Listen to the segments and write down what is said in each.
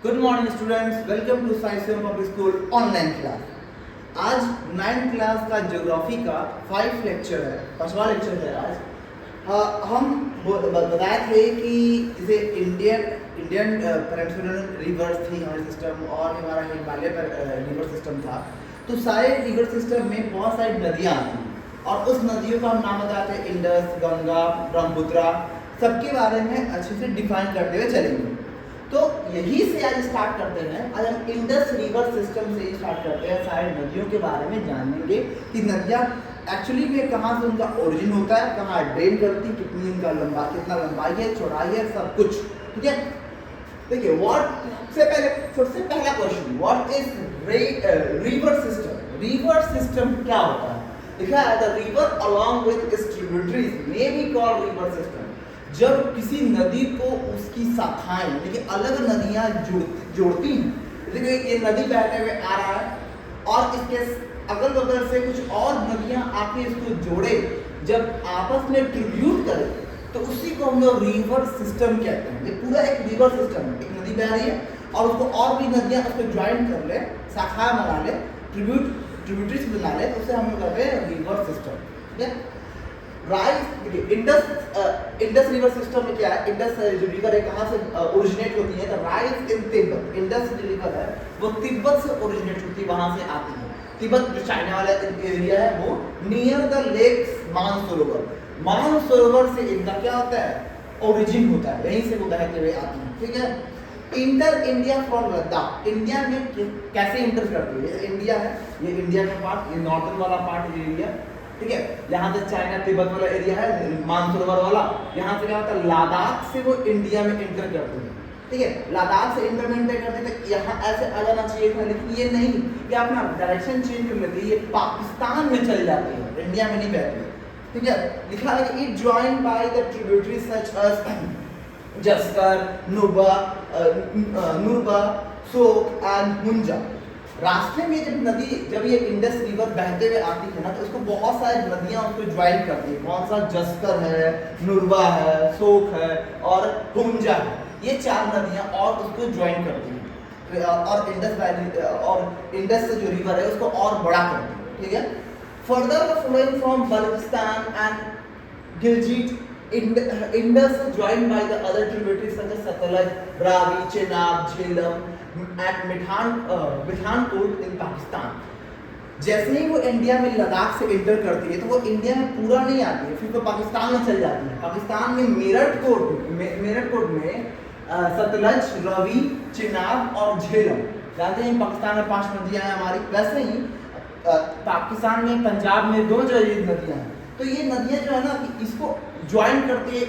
Good morning students, welcome to science public school online class. आज 9th class का geography का 5 lecture है, 5वां लेक्चर है आज। हम बताए थे कि जैसे इंडियन पेनिनसुलर रिवर्स थी हमारे सिस्टम और हमारा हिमालय रिवर सिस्टम था। तो सारे रिवर सिस्टम में बहुत सारी नदियाँ आती हैं और उस नदियों का हम नाम बताते हैं इंडस, गंगा, ब्रह्मपुत्रा। सबके बारे में अच्छे से डिफाइन करते हुए चलेंगे। तो यही से आज स्टार्ट करते हैं। आज हम इंडस रिवर सिस्टम से स्टार्ट करते हैं, सारी नदियों के बारे में जानेंगे कि नदियाँ एक्चुअली में कहाँ से उनका ओरिजिन होता है, कहाँ ड्रेन करती, कितनी उनका कितना लंबाई है, चौड़ाई है, सब कुछ। ठीक है, देखिए सबसे पहला question, what is river system. River system क्या होता है? लिखा है the river along with its tributaries may be called river system. जब किसी नदी को उसकी शाखाएं यानी अलग नदियां जोड़ती हैं, देखिए ये नदी बहते हुए आ रहा है और इसके अगल बगल से कुछ और नदियां आके इसको जोड़े, जब आपस में ट्रिब्यूट करे तो उसी को हम लोग रिवर सिस्टम कहते हैं। ये पूरा एक रिवर सिस्टम है, एक नदी बह रही है और उसको और भी नदियां उसको ज्वाइन कर ले, शाखाएं बना ले, ट्रिब्यूटरीज बना ले, तो उसे हम लोग कहते हैं रिवर सिस्टम। ठीक है, इंडस रिवर सिस्टम में क्या है? इंडस जो रिवर है कहाँ से ओरिजिनेट होती है? तो राइज इन तिब्बत। इंडस जो रिवर है वो तिब्बत से ओरिजिनेट होती है, वहां से आती है। तिब्बत जो चाइना वाला एरिया है वो near the lakes Mansarovar. Mansarovar से इनका क्या होता है? ओरिजिन होता है, यहीं से वो बहते हुए आती है। ठीक है, inter India from Ladakh. India में कैसे इंटर करती है? इंडिया है, ये इंडिया का पार्ट, ये नॉर्दर्न वाला पार्ट एरिया। ठीक है, यहाँ से चाइना तिब्बत वाला एरिया है, मानसरोवर वाला। यहाँ से क्या होता है? लद्दाख से वो इंडिया में एंटर करते हैं। ठीक है, लद्दाख से इंटर करते थे, यहाँ ऐसे आ जाना चाहिए था, लेकिन ये नहीं, ये अपना डायरेक्शन चेंज कर लेती है, ये पाकिस्तान में चल जाती है, इंडिया में नहीं बहती। ठीक है, लिखा है कि it join by the tributaries such as Zanskar, नुरबा, सोक एंड मुंजा। रास्ते में जब ये इंडस रिवर बहते हुए आती है ना, तो इसको बहुत सारी नदियां उसको ज्वाइन करती है। कौन सा? जस्कर है, नुरबा है, सोक है और हुंजा है। ये 4 नदियां और उसको ज्वाइन करती है और इंडस वैली और इंडस जो रिवर है उसको और बड़ा करती है। ठीक है, further flowing from Baluchistan and Gilgit, Indus is joined by the other tributaries such as Satluj, Ravi, Chenab, Jhelum and Mithankot in Pakistan। जैसे ही वो इंडिया में लद्दाख से इंटर करती है तो वो इंडिया में पूरा नहीं आती है, फिर वो पाकिस्तान में चल जाती है। पाकिस्तान में मेरठ कोट में सतलज, रवि, चिनाब और झेलम। जानते हैं पाकिस्तान में 5 नदियां हैं हमारी। वैसे ही पाकिस्तान में, पंजाब में 2 जो ये नदियां हैं, तो ये नदियां जो है ना इसको ज्वाइन करती है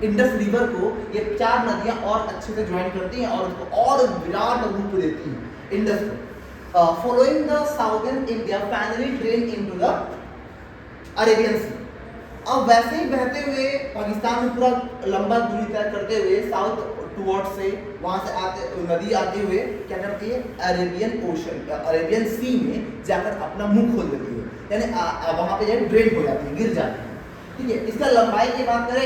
इंडस रिवर को। ये 4 नदियां और अच्छे से ज्वाइन करती हैं और उसको और विराट रूप देती हैं इंडस को। Following the southern India finally drain into the Arabian sea. अब वैसे ही बहते हुए पाकिस्तान में पूरा लंबा दूरी तय करते हुए साउथ टुवर्ड से वहां से नदी आते हुए क्या करती है? अरेबियन सी में जाकर अपना मुंह खोल देती है, यानी वहां पे ड्रेन हो जाती है, गिर जाती है। ठीक है, इसका लंबाई की बात करें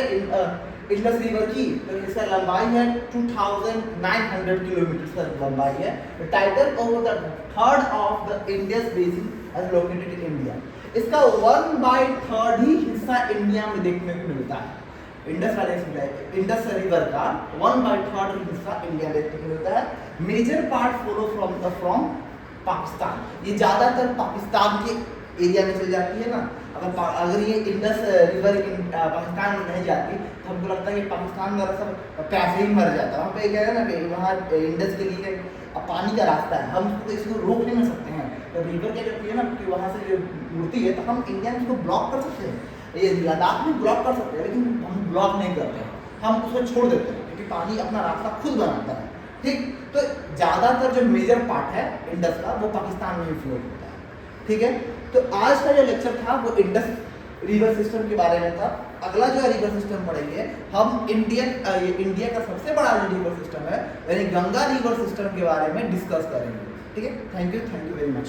इंडस रिवर की, तो इसका लंबाई है 2900 किलोमीटर का लंबाई है। The title over the third of the Indus basin is located in India. इसका 1/3 ही हिस्सा इंडिया में देखने को मिलता है। इंडस रिवर का 1/3 हिस्सा इंडिया देखने को मिलता है। Major part flow from Pakistan. ये ज्यादातर पाकिस्तान के एरिया में चल जाती है ना। अगर ये इंडस रिवर पाकिस्तान में नहीं जाती तो हमको लगता है कि पाकिस्तान में सब पैसे ही मर जाता है। वहाँ पे क्या है ना कि वहाँ इंडस के लिए पानी का रास्ता है, हम इसको रोक नहीं सकते हैं। तो रिवर क्या करती है ना कि वहाँ से उड़ती है, तो हम इंडिया में इसको ब्लॉक कर सकते हैं, ये लद्दाख में ब्लॉक कर सकते हैं, लेकिन हम ब्लॉक नहीं करते हैं, हम उसको छोड़ देते हैं क्योंकि पानी अपना रास्ता खुद बनाता है। ठीक, तो ज़्यादातर जो मेजर पार्ट है इंडस का वो पाकिस्तान में ही फ्लो होता है। ठीक है, तो आज का जो लेक्चर था वो इंडस रिवर सिस्टम के बारे में था। अगला जो है रिवर सिस्टम पढ़ेंगे हम इंडिया का सबसे बड़ा जो रिवर सिस्टम है यानी गंगा रिवर सिस्टम के बारे में डिस्कस करेंगे। ठीक है, थैंक यू वेरी मच।